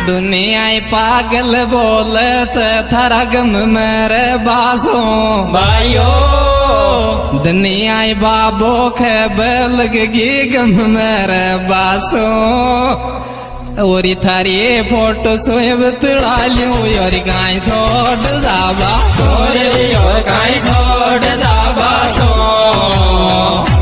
दुनिया पागल बोले थारा गम मेरे बासो भाइयो दुनिया बाबो खबल लगी गम मेरे बासो और थारी फोटो सोएब तड़ा लियो और गाय छोड़ जाबा और गाय छोड़ जाबा सो